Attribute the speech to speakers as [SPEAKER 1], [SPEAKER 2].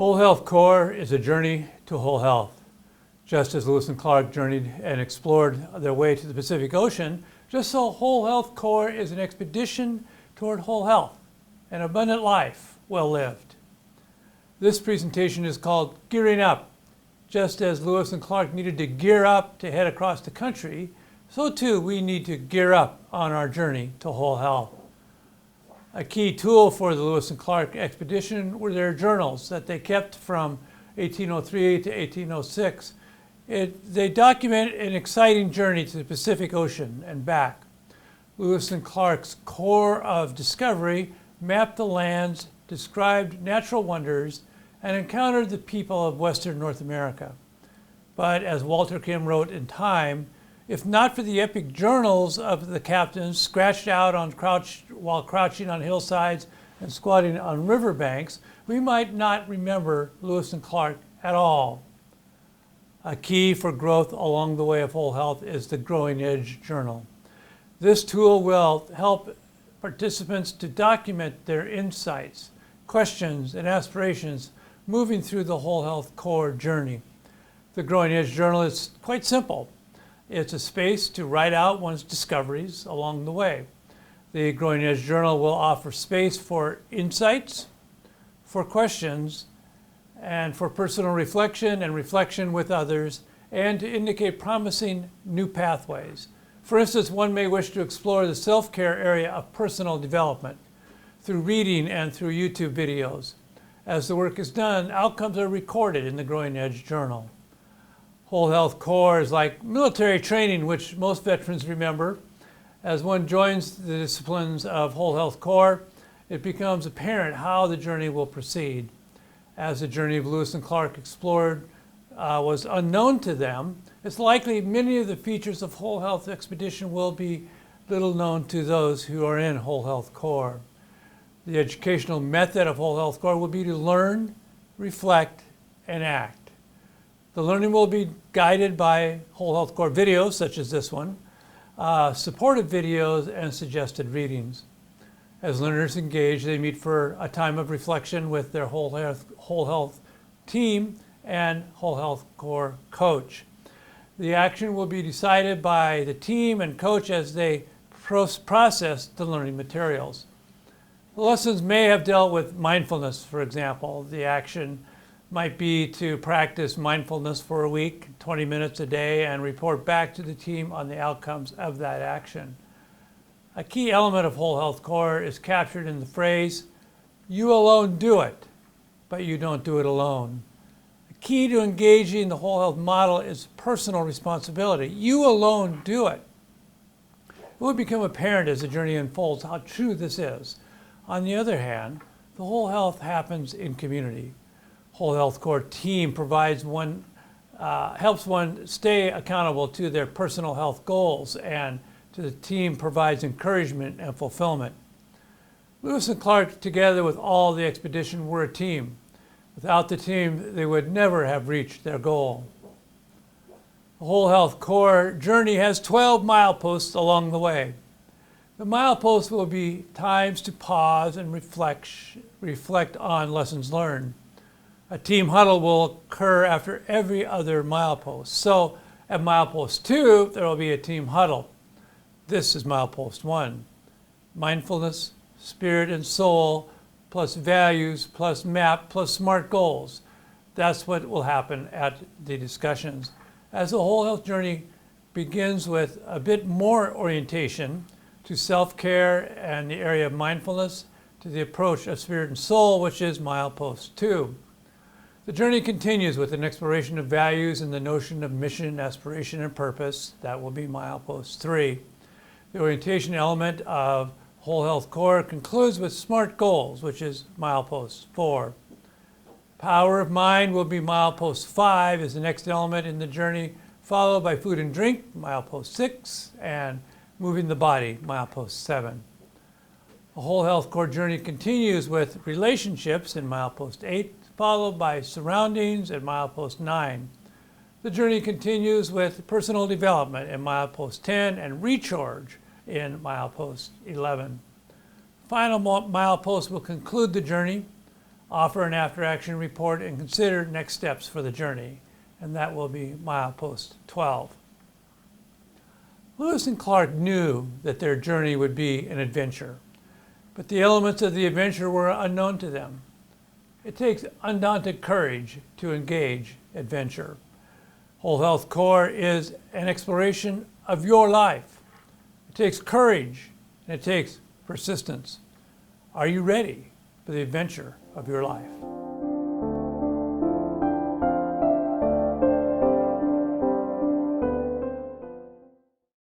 [SPEAKER 1] Whole Health Core is a journey to whole health. Just as Lewis and Clark journeyed and explored their way to the Pacific Ocean, just so Whole Health Core is an expedition toward whole health, an abundant life well lived. This presentation is called Gearing Up. Just as Lewis and Clark needed to gear up to head across the country, so too we need to gear up on our journey to whole health. A key tool for the Lewis and Clark expedition were their journals that they kept from 1803 to 1806. They document an exciting journey to the Pacific Ocean and back. Lewis and Clark's core of discovery mapped the lands, described natural wonders, and encountered the people of Western North America. But as Walter Kim wrote in Time, if not for the epic journals of the captains scratched out while crouching on hillsides and squatting on riverbanks, we might not remember Lewis and Clark at all. A key for growth along the way of whole health is the Growing Edge Journal. This tool will help participants to document their insights, questions, and aspirations moving through the Whole Health Core journey. The Growing Edge Journal is quite simple. It's a space to write out one's discoveries along the way. The Growing Edge Journal will offer space for insights, for questions, and for personal reflection and reflection with others, and to indicate promising new pathways. For instance, one may wish to explore the self-care area of personal development through reading and through YouTube videos. As the work is done, outcomes are recorded in the Growing Edge Journal. Whole Health Core is like military training, which most veterans remember. As one joins the disciplines of Whole Health Core, it becomes apparent how the journey will proceed. As the journey of Lewis and Clark explored was unknown to them, it's likely many of the features of Whole Health Expedition will be little known to those who are in Whole Health Core. The educational method of Whole Health Core will be to learn, reflect, and act. The learning will be guided by Whole Health Core videos, such as this one, supportive videos, and suggested readings. As learners engage, they meet for a time of reflection with their Whole Health team and Whole Health Core coach. The action will be decided by the team and coach as they process the learning materials. The lessons may have dealt with mindfulness, for example. The action might be to practice mindfulness for a week, 20 minutes a day, and report back to the team on the outcomes of that action. A key element of Whole Health Core is captured in the phrase, "You alone do it, but you don't do it alone." The key to engaging the whole health model is personal responsibility. You alone do it. It will become apparent as the journey unfolds how true this is. On the other hand, the whole health happens in community. Whole Health Core team helps one stay accountable to their personal health goals, and to the team provides encouragement and fulfillment. Lewis and Clark, together with all the expedition, were a team. Without the team, they would never have reached their goal. The Whole Health Core journey has 12 mileposts along the way. The mileposts will be times to pause and reflect on lessons learned. A team huddle will occur after every other milepost. So at milepost 2, there will be a team huddle. This is milepost 1. Mindfulness, spirit and soul, plus values, plus map, plus SMART goals. That's what will happen at the discussions. As the whole health journey begins with a bit more orientation to self-care and the area of mindfulness, to the approach of spirit and soul, which is milepost 2. The journey continues with an exploration of values and the notion of mission, aspiration, and purpose. That will be milepost 3. The orientation element of Whole Health Core concludes with SMART goals, which is milepost 4. Power of mind will be milepost 5 as the next element in the journey, followed by food and drink, milepost 6, and moving the body, milepost 7. The Whole Health Core journey continues with relationships in milepost 8, followed by surroundings at milepost 9. The journey continues with personal development in milepost 10 and recharge in milepost 11. Final milepost will conclude the journey, offer an after-action report, and consider next steps for the journey. And that will be milepost 12. Lewis and Clark knew that their journey would be an adventure, but the elements of the adventure were unknown to them. It takes undaunted courage to engage adventure. Whole Health Core is an exploration of your life. It takes courage and it takes persistence. Are you ready for the adventure of your life?